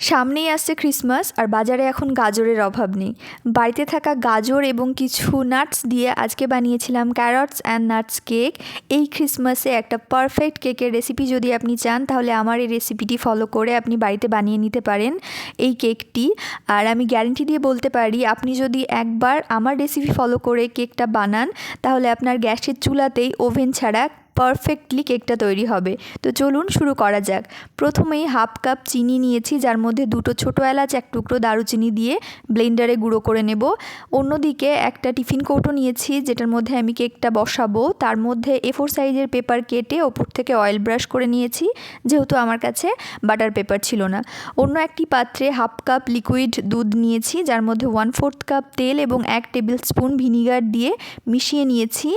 সামনেই আসছে ক্রিসমাস আর বাজারে এখন গাজরের অভাব নেই। বাড়িতে থাকা গাজর এবং কিছু নাটস দিয়ে আজকে বানিয়েছিলাম ক্যারটস অ্যান্ড নাটস কেক। এই ক্রিসমাসে একটা পারফেক্ট কেকের রেসিপি যদি আপনি চান তাহলে আমার এই রেসিপিটি ফলো করে আপনি বাড়িতে বানিয়ে নিতে পারেন এই কেকটি। আর আমি গ্যারেন্টি দিয়ে বলতে পারি, আপনি যদি একবার আমার রেসিপি ফলো করে কেকটা বানান তাহলে আপনার গ্যাসের চুলাতেই ওভেন ছাড়া পারফেক্টলি কেকটা তৈরি হবে। তো চলুন শুরু করা যাক। প্রথমেই হাফ কাপ চিনি নিয়েছি, যার মধ্যে দুটো ছোটো এলাচ, এক টুকরো দারুচিনি দিয়ে ব্লেন্ডারে গুঁড়ো করে নেব। অন্যদিকে একটা টিফিন কৌটো নিয়েছি যেটার মধ্যে আমি কেকটা বসাবো। তার মধ্যে A4 সাইজের পেপার কেটে ওপর থেকে অয়েল ব্রাশ করে নিয়েছি, যেহেতু আমার কাছে বাটার পেপার ছিল না। অন্য একটি পাত্রে হাফ কাপ লিকুইড দুধ নিয়েছি, যার মধ্যে 1/4 কাপ তেল এবং 1 টেবিল স্পুন ভিনিগার দিয়ে মিশিয়ে নিয়েছি।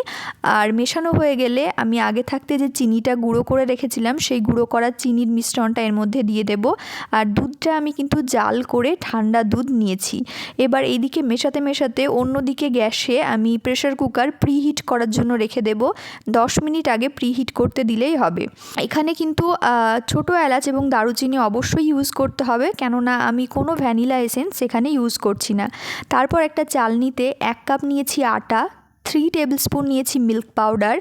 আর মেশানো হয়ে গেলে আমি আগে থাকতে যে চিনিটা গুঁড়ো করে রেখেছিলাম সেই গুঁড়ো করা চিনির মিশ্রণটা এর মধ্যে দিয়ে দেব। আর দুধটা আমি কিন্তু জাল করে ঠান্ডা দুধ নিয়েছি। এবার এইদিকে মেশাতে মেশাতে অন্যদিকে গ্যাসে আমি প্রেসার কুকার প্রিহিট করার জন্য রেখে দেব। 10 মিনিট আগে প্রিহিট করতে দিলেই হবে। এখানে কিন্তু ছোটো এলাচ এবং দারুচিনি অবশ্যই ইউজ করতে হবে, কেননা আমি কোনো ভ্যানিলা এসেন্স সেখানে ইউজ করছি না। তারপর একটা চালনিতে 1 কাপ নিয়েছি আটা, 3 টেবিল স্পুন নিয়েছি মিল্ক পাউডার,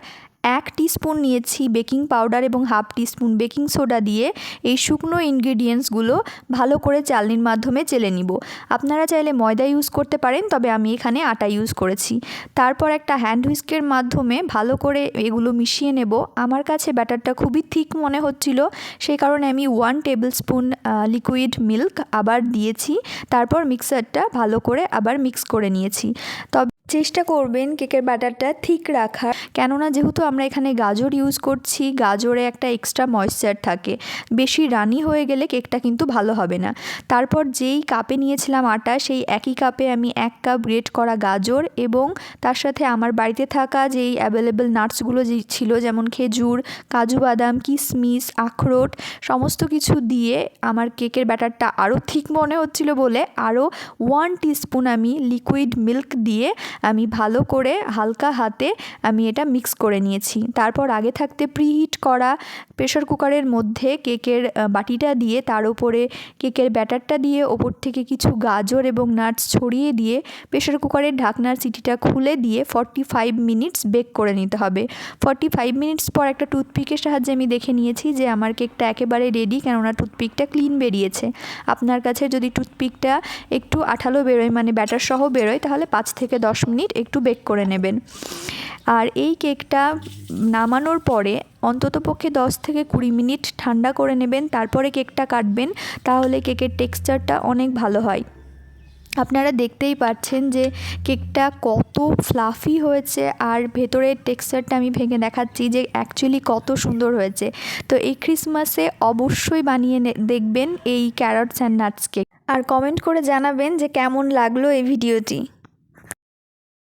1 টিস্পুন নিয়েছি বেকিং পাউডার এবং হাফ টিস্পুন বেকিং সোডা দিয়ে এই শুকনো ইনগ্রিডিয়েন্টসগুলো ভালো করে চালনির মাধ্যমে চেলে নিব। আপনারা চাইলে ময়দা ইউজ করতে পারেন, তবে আমি এখানে আটা ইউজ করেছি। তারপর একটা হ্যান্ড হুইস্কের মাধ্যমে ভালো করে এগুলো মিশিয়ে নেব। আমার কাছে ব্যাটারটা খুবই থিক মনে হচ্ছিল, সেই কারণে আমি 1 টেবিল স্পুন লিকুইড মিল্ক আবার দিয়েছি। তারপর মিক্সারটা ভালো করে আবার মিক্স করে নিয়েছি। তবে চেষ্টা করবেন কেকের ব্যাটারটা ঠিক রাখার, কেননা যেহেতু আমরা এখানে গাজর ইউজ করছি, গাজরে একটা এক্সট্রা ময়েশ্চার থাকে। বেশি রানি হয়ে গেলে কেকটা কিন্তু ভালো হবে না। তারপর যেই কাপে নিয়েছিলাম আটা, সেই একই কাপে আমি 1 কাপ গ্রেট করা গাজর এবং তার সাথে আমার বাড়িতে থাকা যেই অ্যাভেলেবেল নাটসগুলো ছিল, যেমন খেজুর, কাজু বাদাম, কিশমিশ, আখরোট, সমস্ত কিছু দিয়ে আমার কেকের ব্যাটারটা আরও ঠিক মনে হচ্ছিল বলে আরও 1 টিস্পুন আমি লিকুইড মিল্ক দিয়ে আমি ভালো করে হালকা হাতে আমি এটা মিক্স করে নিয়েছি। তারপর আগে থাকতে প্রিহিট করা প্রেসার কুকারের মধ্যে কেকের বাটিটা দিয়ে তার উপরে কেকের ব্যাটারটা দিয়ে ওপর থেকে কিছু গাজর এবং নাটস ছড়িয়ে দিয়ে প্রেসার কুকারের ঢাকনার সিটিটা খুলে দিয়ে 45 মিনিটস বেক করে নিতে হবে। 45 মিনিটস পর একটা টুথপিকের সাহায্যে আমি দেখে নিয়েছি যে আমার কেকটা একেবারে রেডি, কেননা টুথপিকটা ক্লিন বেরিয়েছে। আপনার কাছে যদি টুথপিকটা একটু আঠালো বেরোয়, মানে ব্যাটার সহ বেরোয়, তাহলে 5 থেকে 10 মিনিট একটু বেক করে নেবেন। আর এই কেকটা নামানোর পরে অন্ততপক্ষে 10 থেকে 20 মিনিট ঠান্ডা করে নেবেন, তারপরে কেকটা কাটবেন, তাহলে কেকের টেক্সচারটা অনেক ভালো হয়। আপনারা দেখতেই পাচ্ছেন যে কেকটা কত ফ্লাফি হয়েছে, আর ভেতরের টেক্সচারটা আমি ভেঙে দেখাচ্ছি যে অ্যাকচুয়ালি কত সুন্দর হয়েছে। তো এই ক্রিসমাসে অবশ্যই বানিয়ে দেখবেন এই ক্যারটস অ্যান্ড নাটস কেক, আর কমেন্ট করে জানাবেন যে কেমন লাগলো এই ভিডিওটি।